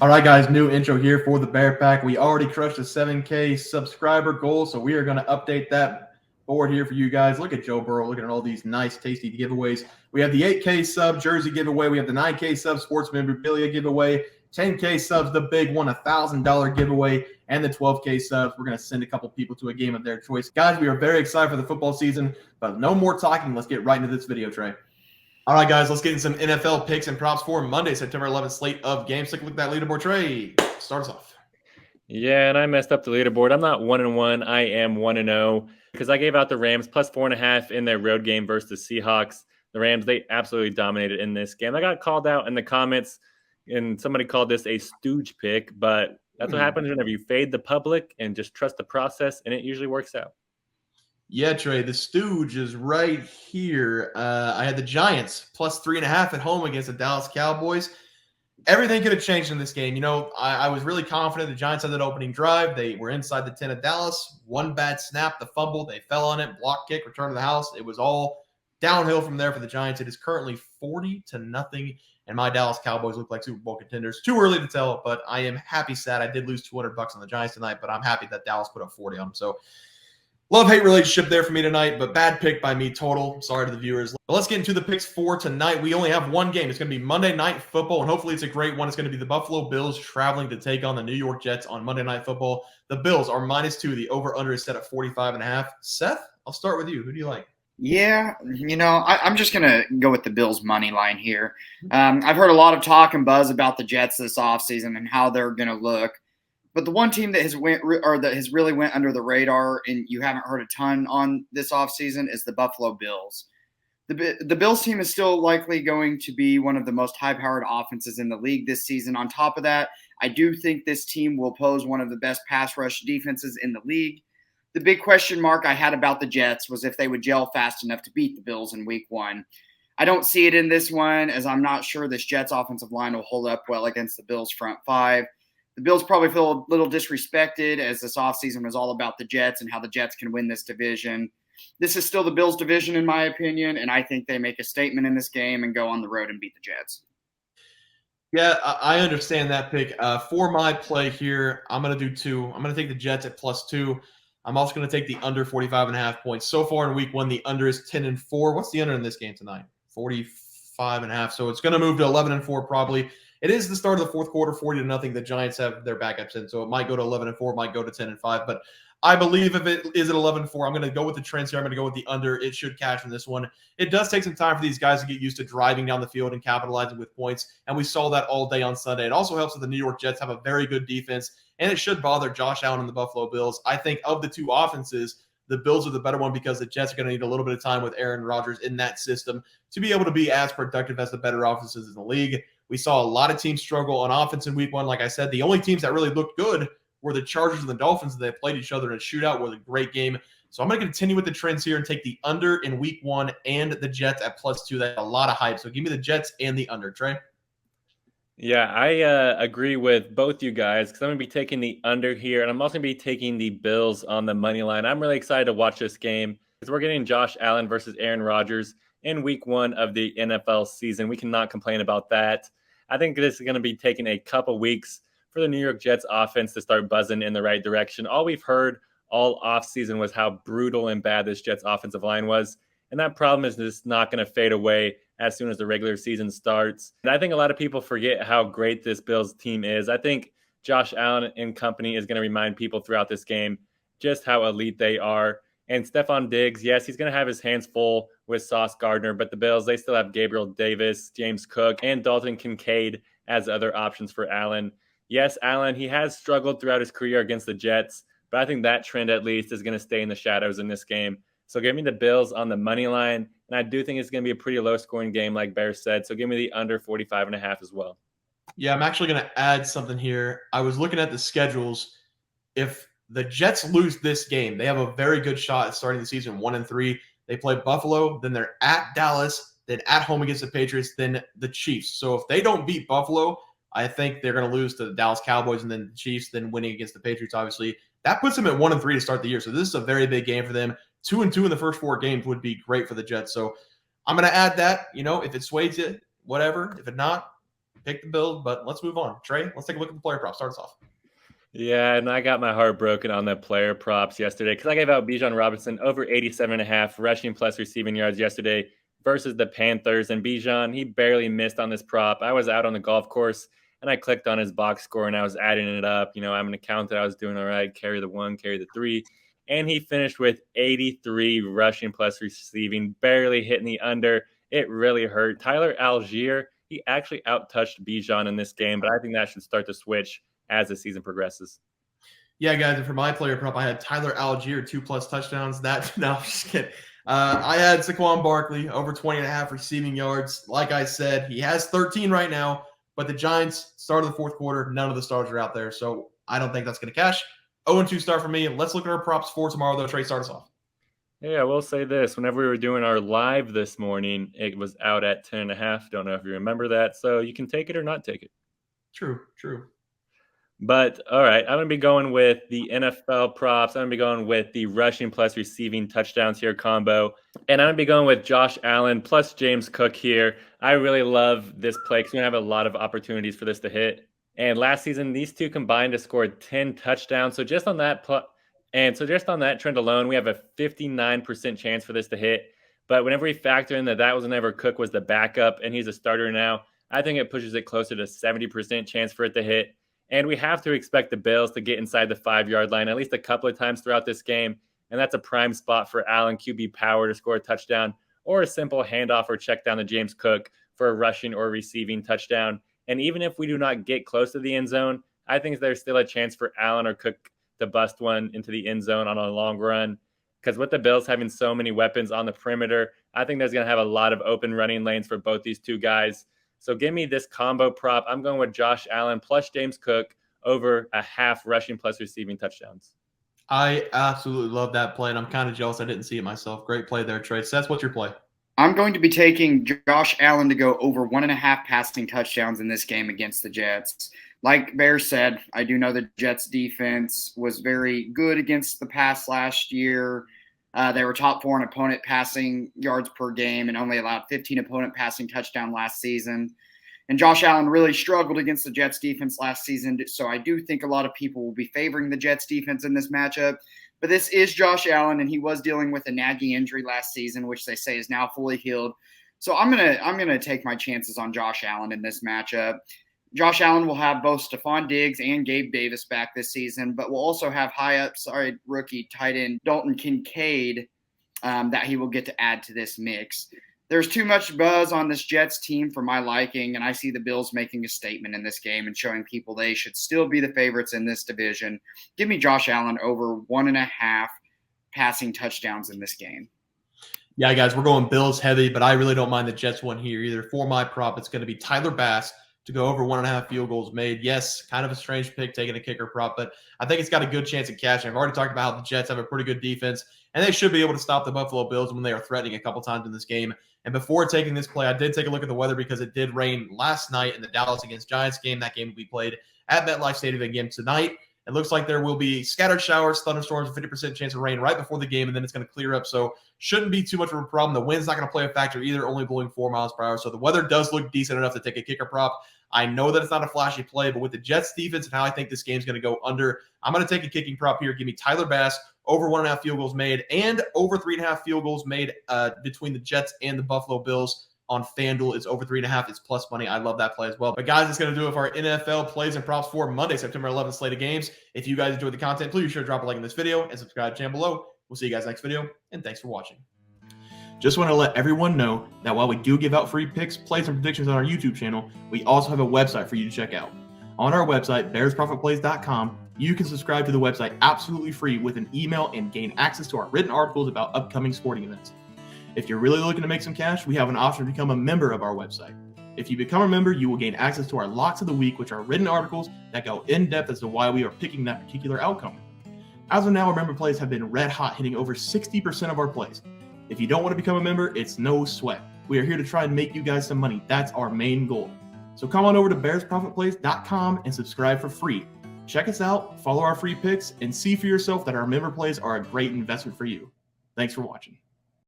All right, guys, new intro here for the Bear Pack. We already crushed the 7K subscriber goal, so we are going to update that board here for you guys. Look at Joe Burrow, looking at all these nice, tasty giveaways. We have the 8K sub jersey giveaway. We have the 9K sub sports memorabilia giveaway, 10K subs, the big one, $1,000 giveaway, and the 12K subs. We're going to send a couple people to a game of their choice. Guys, we are very excited for the football season, but no more talking. Let's get right into this video, Trey. All right, guys, let's get in some NFL picks and props for Monday, September 11th slate of games. Take a look at that leaderboard, Trey. Start us off. Yeah, and I messed up the leaderboard. I'm not 1-1. I am 1-0 because I gave out the Rams plus 4.5 in their road game versus the Seahawks. The Rams, they absolutely dominated in this game. I got called out in the comments, and somebody called this a stooge pick, but that's what happens whenever you fade the public and just trust the process, and it usually works out. Yeah, Trey, the stooge is right here. I had the Giants plus 3.5 at home against the Dallas Cowboys. Everything could have changed in this game. You know, I was really confident the Giants had that opening drive. They were inside the 10 of Dallas. One bad snap, the fumble, they fell on it, block kick, return to the house. It was all downhill from there for the Giants. It is currently 40-0, and my Dallas Cowboys look like Super Bowl contenders. Too early to tell, but I am happy, sad. I did lose $200 on the Giants tonight, but I'm happy that Dallas put up 40 on them. So love-hate relationship there for me tonight, but bad pick by me total. Sorry to the viewers. But let's get into the picks for tonight. We only have one game. It's going to be Monday Night Football, and hopefully it's a great one. It's going to be the Buffalo Bills traveling to take on the New York Jets on Monday Night Football. The Bills are -2. The over-under is set at 45.5. Seth, I'll start with you. Who do you like? Yeah, I'm just going to go with the Bills' money line here. I've heard a lot of talk and buzz about the Jets this offseason and how they're going to look. But the one team that has really went under the radar and you haven't heard a ton on this offseason is the Buffalo Bills. The Bills team is still likely going to be one of the most high-powered offenses in the league this season. On top of that, I do think this team will pose one of the best pass rush defenses in the league. The big question mark I had about the Jets was if they would gel fast enough to beat the Bills in week one. I don't see it in this one, as I'm not sure this Jets offensive line will hold up well against the Bills front five. The Bills probably feel a little disrespected, as this offseason was all about the Jets and how the Jets can win this division. This is still the Bills' division, in my opinion, and I think they make a statement in this game and go on the road and beat the Jets. Yeah, I understand that pick. For my play here, I'm going to do two. I'm going to take the Jets at +2. I'm also going to take the under 45.5 points. So far in week one, the under is 10-4. What's the under in this game tonight? 45.5. So it's going to move to 11-4 probably. It is the start of the fourth quarter, 40-0. The Giants have their backups in, so it might go to 11-4, might go to 10-5. But I believe if it is at 11-4, I'm going to go with the trends here. I'm going to go with the under. It should cash in this one. It does take some time for these guys to get used to driving down the field and capitalizing with points, and we saw that all day on Sunday. It also helps that the New York Jets have a very good defense, and it should bother Josh Allen and the Buffalo Bills. I think of the two offenses, the Bills are the better one because the Jets are going to need a little bit of time with Aaron Rodgers in that system to be able to be as productive as the better offenses in the league. We saw a lot of teams struggle on offense in week one. Like I said, the only teams that really looked good were the Chargers and the Dolphins. They played each other in a shootout. It was a great game. So I'm going to continue with the trends here and take the under in week one and the Jets at +2. That's a lot of hype. So give me the Jets and the under, Trey. Yeah, I agree with both you guys because I'm going to be taking the under here, and I'm also going to be taking the Bills on the money line. I'm really excited to watch this game because we're getting Josh Allen versus Aaron Rodgers in week one of the NFL season. We cannot complain about that. I think this is going to be taking a couple weeks for the New York Jets offense to start buzzing in the right direction. All we've heard all offseason was how brutal and bad this Jets offensive line was. And that problem is just not going to fade away as soon as the regular season starts. And I think a lot of people forget how great this Bills team is. I think Josh Allen and company is going to remind people throughout this game just how elite they are. And Stephon Diggs, yes, he's going to have his hands full with Sauce Gardner, but the Bills, they still have Gabriel Davis, James Cook, and Dalton Kincaid as other options for Allen. Yes, Allen, he has struggled throughout his career against the Jets, but I think that trend at least is going to stay in the shadows in this game. So give me the Bills on the money line, and I do think it's going to be a pretty low-scoring game like Bear said, so give me the under 45.5 as well. Yeah, I'm actually going to add something here. I was looking at the schedules. If the Jets lose this game, they have a very good shot at starting the season 1-3. They play Buffalo, then they're at Dallas, then at home against the Patriots, then the Chiefs. So if they don't beat Buffalo, I think they're going to lose to the Dallas Cowboys and then the Chiefs, then winning against the Patriots, obviously. That puts them at 1-3 to start the year. So this is a very big game for them. 2-2 in the first four games would be great for the Jets. So I'm going to add that. You know, if it sways it, whatever. If it not, pick the Bills, but let's move on. Trey, let's take a look at the player prop. Start us off. Yeah, and I got my heart broken on the player props yesterday because I gave out Bijan Robinson over 87.5 rushing plus receiving yards yesterday versus the Panthers. And Bijan, he barely missed on this prop. I was out on the golf course and I clicked on his box score and I was adding it up. I'm an accountant. I was doing all right. Carry the 1, carry the 3. And he finished with 83 rushing plus receiving, barely hitting the under. It really hurt. Tyler Algier, he actually out-touched Bijan in this game, but I think that should start to switch as the season progresses. Yeah, guys, and for my player prop, I had Tyler Algier, 2+ touchdowns. No, I'm just kidding. I had Saquon Barkley, over 20.5 receiving yards. Like I said, he has 13 right now, but the Giants, start of the fourth quarter, none of the stars are out there, so I don't think that's going to cash. 0-2 start for me. Let's look at our props for tomorrow, though. Trey, start us off. Yeah, I will say this. Whenever we were doing our live this morning, it was out at 10.5. Don't know if you remember that, so you can take it or not take it. True. But, all right, I'm going to be going with the NFL props. I'm going to be going with the rushing plus receiving touchdowns here combo. And I'm going to be going with Josh Allen plus James Cook here. I really love this play because we have a lot of opportunities for this to hit. And last season, these two combined to score 10 touchdowns. So just on that trend alone, we have a 59% chance for this to hit. But whenever we factor in that was whenever Cook was the backup and he's a starter now, I think it pushes it closer to 70% chance for it to hit. And we have to expect the Bills to get inside the 5-yard line at least a couple of times throughout this game. And that's a prime spot for Allen QB power to score a touchdown or a simple handoff or check down to James Cook for a rushing or receiving touchdown. And even if we do not get close to the end zone, I think there's still a chance for Allen or Cook to bust one into the end zone on a long run. Because with the Bills having so many weapons on the perimeter, I think there's going to have a lot of open running lanes for both these two guys. So give me this combo prop. I'm going with Josh Allen plus James Cook over a half rushing plus receiving touchdowns. I absolutely love that play, and I'm kind of jealous I didn't see it myself. Great play there, Trey. Seth, what's your play? I'm going to be taking Josh Allen to go over 1.5 passing touchdowns in this game against the Jets. Like Bear said, I do know the Jets defense was very good against the pass last year. They were top 4 in opponent passing yards per game and only allowed 15 opponent passing touchdowns last season. And Josh Allen really struggled against the Jets defense last season. So I do think a lot of people will be favoring the Jets defense in this matchup. But this is Josh Allen, and he was dealing with a nagging injury last season, which they say is now fully healed. So I'm gonna take my chances on Josh Allen in this matchup. Josh Allen will have both Stephon Diggs and Gabe Davis back this season, but will also have high upside rookie tight end Dalton Kincaid that he will get to add to this mix. There's too much buzz on this Jets team for my liking, and I see the Bills making a statement in this game and showing people they should still be the favorites in this division. Give me Josh Allen over 1.5 passing touchdowns in this game. Yeah, guys, we're going Bills heavy, but I really don't mind the Jets one here either. For my prop, it's going to be Tyler Bass to go over 1.5 field goals made. Yes, kind of a strange pick taking a kicker prop, but I think it's got a good chance at cashing. I've already talked about how the Jets have a pretty good defense, and they should be able to stop the Buffalo Bills when they are threatening a couple times in this game. And before taking this play, I did take a look at the weather because it did rain last night in the Dallas against Giants game. That game will be played at MetLife Stadium again tonight. It looks like there will be scattered showers, thunderstorms, 50% chance of rain right before the game, and then it's going to clear up. So shouldn't be too much of a problem. The wind's not going to play a factor either, only blowing 4 miles per hour. So the weather does look decent enough to take a kicker prop. I know that it's not a flashy play, but with the Jets defense and how I think this game's going to go under, I'm going to take a kicking prop here. Give me Tyler Bass over 1.5 field goals made and over 3.5 field goals made between the Jets and the Buffalo Bills. On FanDuel, it's over 3.5. It's plus money. I love that play as well. But guys, that's going to do it for our NFL plays and props for Monday, September 11th slate of games. If you guys enjoyed the content, please be sure to drop a like in this video and subscribe to the channel below. We'll see you guys next video, and thanks for watching. Just want to let everyone know that while we do give out free picks, plays, and predictions on our YouTube channel, we also have a website for you to check out. On our website, bearsprofitplays.com, you can subscribe to the website absolutely free with an email and gain access to our written articles about upcoming sporting events. If you're really looking to make some cash, we have an option to become a member of our website. If you become a member, you will gain access to our Locks of the Week, which are written articles that go in depth as to why we are picking that particular outcome. As of now, our member plays have been red hot, hitting over 60% of our plays. If you don't want to become a member, it's no sweat. We are here to try and make you guys some money. That's our main goal. So come on over to bearsprofitplays.com and subscribe for free. Check us out, follow our free picks, and see for yourself that our member plays are a great investment for you. Thanks for watching.